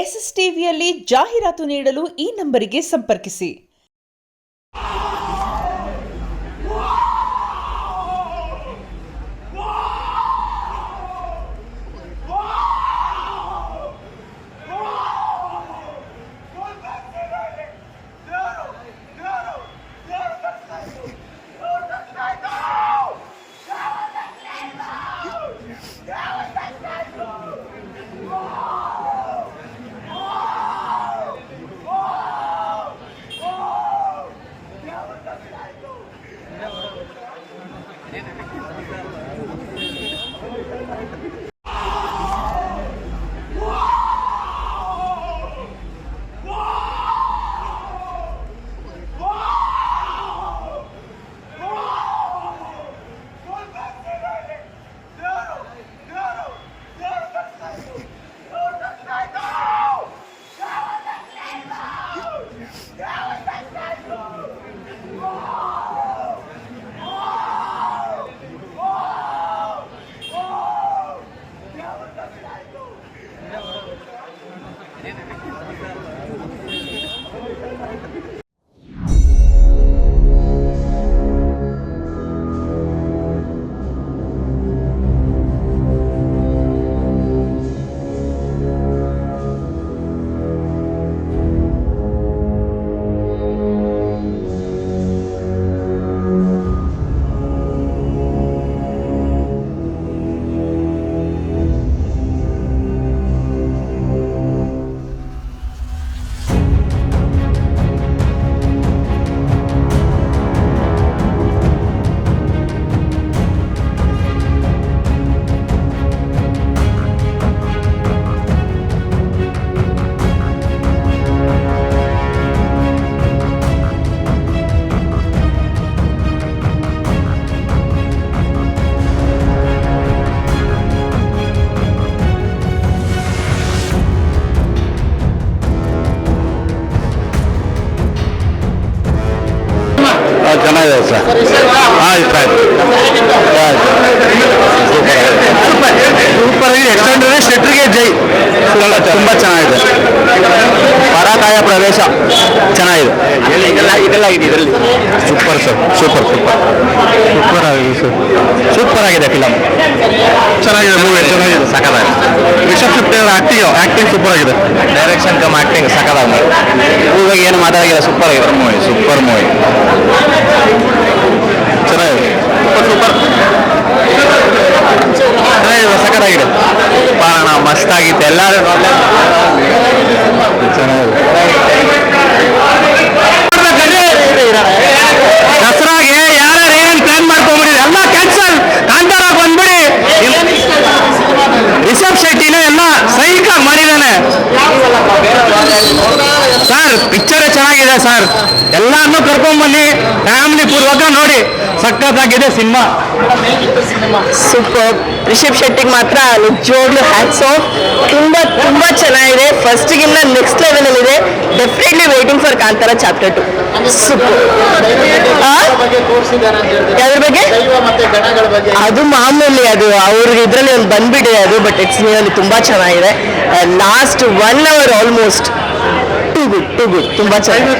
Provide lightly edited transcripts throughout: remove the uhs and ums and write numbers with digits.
S S ಟಿವಿಯಲ್ಲಿ ಜಾಹೀರಾತು ನೀಡಲು ಈ ನಂಬರಿಗೆ ಸಂಪರ್ಕಿಸಿ. ಚೆನ್ನಾಗಿದೆ ಸರ್. ಸೂಪರ್ ಆಗಿ ಎಕ್ಸ್ಟೆಂಡರ್ ಶೆಟ್ರಿಗೆ ಜೈ. ತುಂಬ ಚೆನ್ನಾಗಿದೆ. ಪರಾಕಾಯ ಪ್ರವೇಶ ಚೆನ್ನಾಗಿದೆ. ಇದರಲ್ಲಿ ಸೂಪರ್ ಸರ್. ಸೂಪರ್ ಆಗಿದೆ ಸರ್. ಸೂಪರ್ ಆಗಿದೆ ಫಿಲಮ್. ಚೆನ್ನಾಗಿದೆ ಮೂವಿ. ಚೆನ್ನಾಗಿದೆ. ಸಖತ್ತಾಗಿದೆ. ರಿಷಬ್ ಶೆಟ್ಟಿ ಅವರ ಆಕ್ಟಿಂಗ್ ಸೂಪರ್ ಆಗಿದೆ. ಡೈರೆಕ್ಷನ್ ಕಮ್ ಆಕ್ಟಿಂಗ್ ಸಖತ್ತಾಗಿದೆ. ಇವಾಗ ಏನು ಮಾತಾಡಿಲ್ಲ. ಸೂಪರ್ ಆಗಿದೆ ಮೂವಿ. ಸೂಪರ್ ಮೂವಿ ಚೆನ್ನಾಗಿದೆ. ಸೂಪರ್ ಚೆನ್ನಾಗಿದೆ. ಸಖತ್ತಾಗಿದೆ. ಪಾಣ ಮಸ್ತಾಗಿತ್ತು. ಎಲ್ಲರೂ ಚೆನ್ನಾಗಿದೆ. ದಸರಾಗೆ ಯಾರು ಏನೇನು ಪ್ಲಾನ್ ಮಾಡ್ಕೊಂಡ್ಬಿಡಿ ಎಲ್ಲ ಕ್ಯಾನ್ಸಲ್. ಕಾಂತಾರ ಬಂದ್ಬಿಡಿ. ರಿಷಬ್ ಶೆಟ್ಟಿನೇ ಎಲ್ಲ ಸೈಕಾಗಿ ಮಾಡಿದ್ದಾನೆ ಸರ್. ಪಿಕ್ಚರೇ ಚೆನ್ನಾಗಿದೆ ಸರ್. ಎಲ್ಲಾನು ಕರ್ಕೊಂಡ್ಬನ್ನಿ. ಫ್ಯಾಮಿಲಿ ಪೂರ್ವಕ ನೋಡಿ. ಸಖತ್ತಾಗಿದೆ ಸಿನಿಮಾ. ಸೂಪರ್. ರಿಷಬ್ ಶೆಟ್ಟಿಗೆ ಮಾತ್ರ ನಿಜವಾಗ್ಲೂ ಹ್ಯಾಟ್ಸ್ ಆಫ್. ತುಂಬಾ ಚೆನ್ನಾಗಿದೆ. ಫಸ್ಟ್ಗಿನ್ನ ನೆಕ್ಸ್ಟ್ ಲೆವೆಲ್ ಅಲ್ಲಿ ಇದೆ. Definitely waiting for Kantara chapter 2. Super. ಯಾವ್ದ್ರ ಬಗ್ಗೆ? ಅದು ಮಾಮೂಲಿ. ಅದು ಅವ್ರಿಗೆ ಇದ್ರಲ್ಲಿ ಒಂದು ಬಂದ್ಬಿಟ್ಟಿದೆ ಅದು. ಬಟ್ ಇಟ್ಸ್ ರಿಯಲಿ ತುಂಬಾ ಚೆನ್ನಾಗಿದೆ. Last 1 hour almost too good. ತುಂಬಾ ಚೆನ್ನಾಗಿದೆ.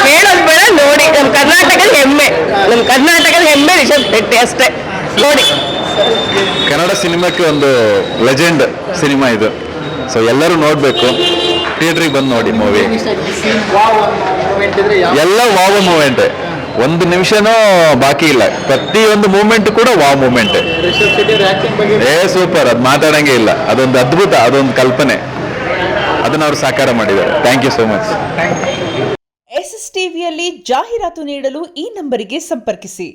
ಹೇಳೋದು ಬೇಡ, ನೋಡಿ. ನಮ್ಮ ಕರ್ನಾಟಕದ ಹೆಮ್ಮೆ ರಿಷಬ್ ಶೆಟ್ಟಿ ಅಷ್ಟೇ. ನೋಡಿ, ಕನ್ನಡ ಸಿನಿಮಾಕ್ಕೆ ಒಂದು ಲೆಜೆಂಡ್ ಸಿನಿಮಾ ಇದು. ಸೊ ಎಲ್ಲರೂ ನೋಡಬೇಕು. ಥಿಯೇಟ್ರಿಗೆ ಬಂದು ನೋಡಿ ಮೂವಿ. ಎಲ್ಲ ವಾವ್ ಮೂಮೆಂಟ್. ಒಂದು ನಿಮಿಷನೂ ಬಾಕಿ ಇಲ್ಲ. ಪ್ರತಿಯೊಂದು ಮೂಮೆಂಟ್ ಕೂಡ ವಾವ್ ಮೂಮೆಂಟ್. ಸೂಪರ್. ಅದು ಮಾತಾಡಂಗೆ ಇಲ್ಲ. ಅದೊಂದು ಅದ್ಭುತ. ಅದೊಂದು ಕಲ್ಪನೆ. ಅದನ್ನ ಅವ್ರು ಸಾಕಾರ ಮಾಡಿದ್ದಾರೆ. Thank you so much. SS ಟಿವಿಯಲ್ಲಿ ಜಾಹೀರಾತು ನೀಡಲು ಈ ನಂಬರಿಗೆ ಸಂಪರ್ಕಿಸಿ.